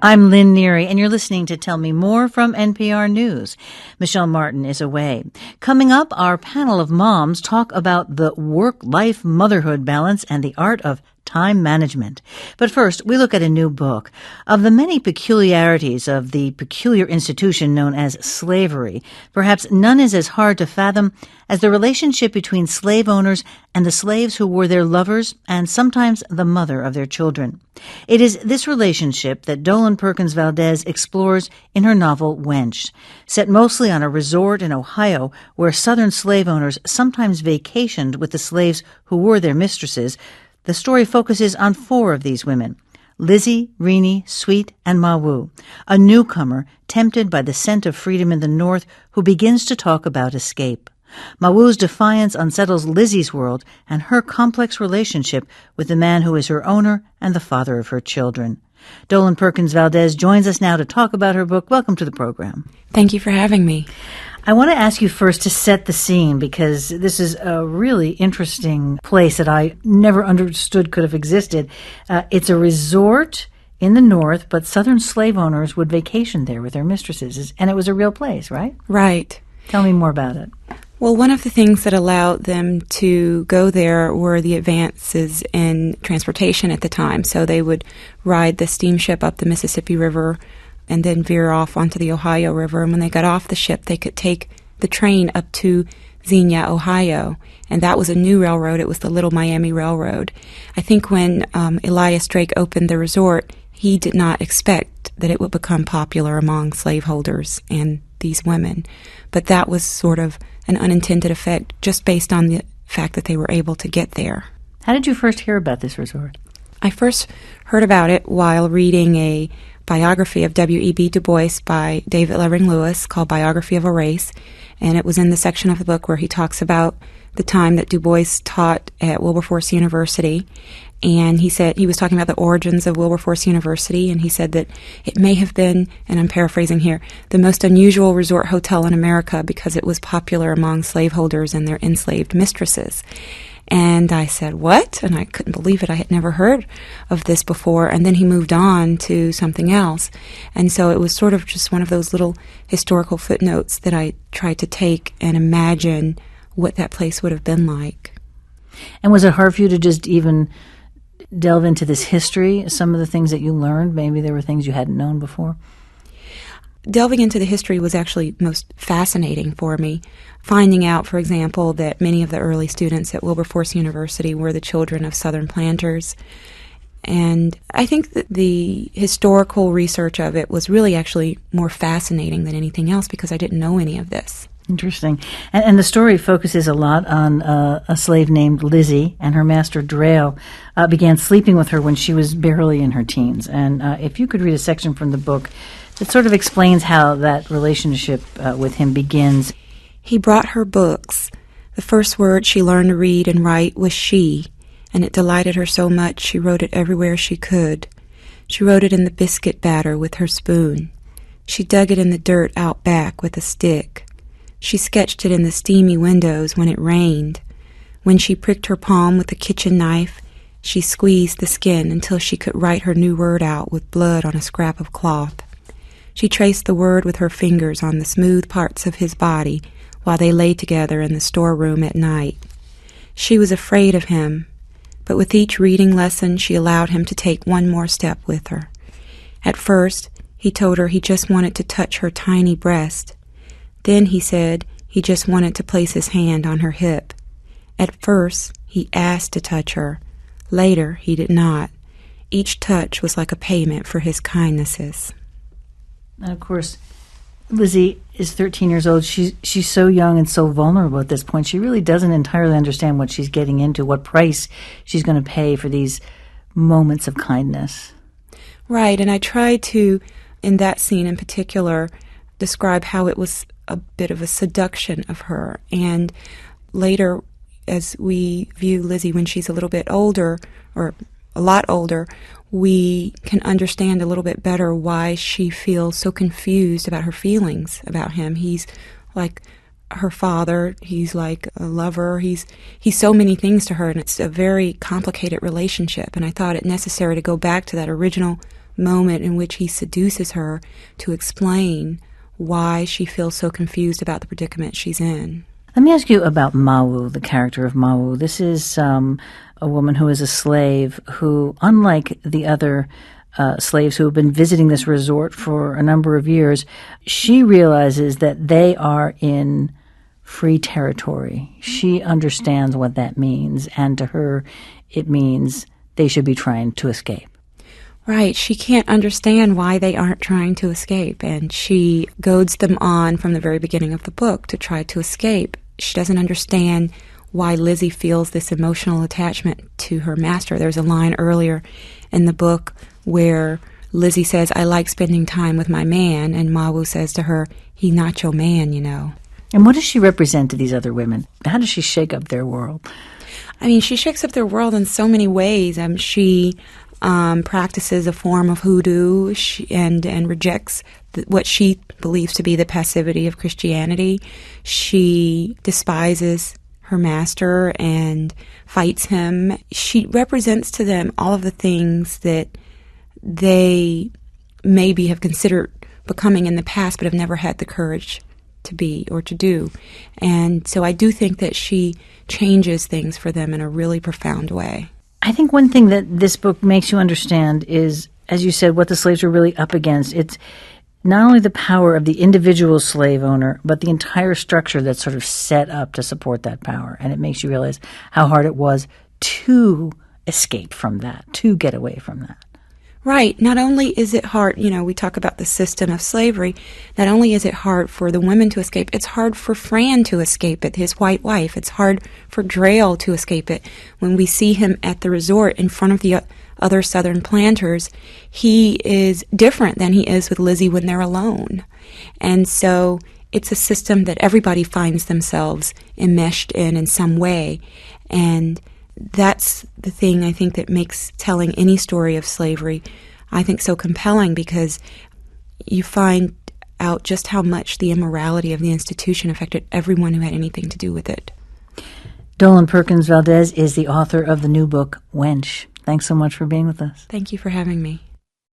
I'm Lynn Neary, and you're listening to Tell Me More from NPR News. Michelle Martin is away. Coming up, our panel of moms talk about the work-life motherhood balance and the art of time management. But first, we look at a new book. Of the many peculiarities of the peculiar institution known as slavery, perhaps none is as hard to fathom as the relationship between slave owners and the slaves who were their lovers and sometimes the mother of their children. It is this relationship that Dolen Perkins Valdez explores in her novel Wench. Set mostly on a resort in Ohio where Southern slave owners sometimes vacationed with the slaves who were their mistresses, the story focuses on 4 of these women: Lizzie, Renee, Sweet, and Mawu, a newcomer tempted by the scent of freedom in the North who begins to talk about escape. Mawu's defiance unsettles Lizzie's world and her complex relationship with the man who is her owner and the father of her children. Dolen Perkins Valdez joins us now to talk about her book. Welcome to the program. Thank you for having me. I want to ask you first to set the scene, because this is a really interesting place that I never understood could have existed. It's a resort in the North, but Southern slave owners would vacation there with their mistresses, and it was a real place, right? Right. Tell me more about it. Well, one of the things that allowed them to go there were the advances in transportation at the time. So they would ride the steamship up the Mississippi River and then veer off onto the Ohio River. And when they got off the ship, they could take the train up to Xenia, Ohio. And that was a new railroad. It was the Little Miami Railroad. I think when Elias Drake opened the resort, he did not expect that it would become popular among slaveholders and these women. But that was sort of an unintended effect just based on the fact that they were able to get there. How did you first hear about this resort? I first heard about it while reading a biography of W.E.B. Du Bois by David Levering Lewis called Biography of a Race, and it was in the section of the book where he talks about the time that Du Bois taught at Wilberforce University. And he said, he was talking about the origins of Wilberforce University, and he said that it may have been, and I'm paraphrasing here, the most unusual resort hotel in America because it was popular among slaveholders and their enslaved mistresses. And I said, what? And I couldn't believe it. I had never heard of this before. And then he moved on to something else. And so it was sort of just one of those little historical footnotes that I tried to take and imagine what that place would have been like. And was it hard for you to just even delve into this history, some of the things that you learned? Maybe there were things you hadn't known before? Delving into the history was actually most fascinating for me. Finding out, for example, that many of the early students at Wilberforce University were the children of Southern planters. And I think that the historical research of it was really actually more fascinating than anything else because I didn't know any of this. Interesting. And the story focuses a lot on a slave named Lizzie, and her master, Drayle, began sleeping with her when she was barely in her teens. And if you could read a section from the book that sort of explains how that relationship with him begins. He brought her books. The first word she learned to read and write was she, and it delighted her so much she wrote it everywhere she could. She wrote it in the biscuit batter with her spoon. She dug it in the dirt out back with a stick. She sketched it in the steamy windows when it rained. When she pricked her palm with a kitchen knife, she squeezed the skin until she could write her new word out with blood on a scrap of cloth. She traced the word with her fingers on the smooth parts of his body while they lay together in the storeroom at night. She was afraid of him, but with each reading lesson she allowed him to take one more step with her. At first, he told her he just wanted to touch her tiny breast. Then he said he just wanted to place his hand on her hip. At first, he asked to touch her. Later, he did not. Each touch was like a payment for his kindnesses. And of course, Lizzie is 13 years old. She's so young and so vulnerable at this point. She really doesn't entirely understand what she's getting into, what price she's going to pay for these moments of kindness. Right, and I tried to, in that scene in particular, describe how it was a bit of a seduction of her. And later, as we view Lizzie when she's a little bit older, or a lot older, we can understand a little bit better why she feels so confused about her feelings about him. He's like her father, he's like a lover, he's so many things to her, and it's a very complicated relationship. And I thought it necessary to go back to that original moment in which he seduces her to explain why she feels so confused about the predicament she's in. Let me ask you about Mawu, the character of Mawu. This is a woman who is a slave who, unlike the other slaves who have been visiting this resort for a number of years, she realizes that they are in free territory. She understands what that means, and to her it means they should be trying to escape. Right. She can't understand why they aren't trying to escape, and she goads them on from the very beginning of the book to try to escape. She doesn't understand why Lizzie feels this emotional attachment to her master. There's a line earlier in the book where Lizzie says, "I like spending time with my man," and Mawu says to her, "He's not your man, you know." And what does she represent to these other women? How does she shake up their world? I mean, she shakes up their world in so many ways. She practices a form of hoodoo and rejects what she believes to be the passivity of Christianity. She despises her master and fights him. She represents to them all of the things that they maybe have considered becoming in the past but have never had the courage to be or to do. And so I do think that she changes things for them in a really profound way. I think one thing that this book makes you understand is, as you said, what the slaves were really up against. It's not only the power of the individual slave owner, but the entire structure that's sort of set up to support that power. And it makes you realize how hard it was to escape from that, to get away from that. Right. Not only is it hard, we talk about the system of slavery, not only is it hard for the women to escape, it's hard for Fran to escape it, his white wife. It's hard for Drayle to escape it. When we see him at the resort in front of the other Southern planters, he is different than he is with Lizzie when they're alone. And so it's a system that everybody finds themselves enmeshed in some way. And that's the thing I think that makes telling any story of slavery, I think, so compelling, because you find out just how much the immorality of the institution affected everyone who had anything to do with it. Dolen Perkins Valdez is the author of the new book, Wench. Thanks so much for being with us. Thank you for having me.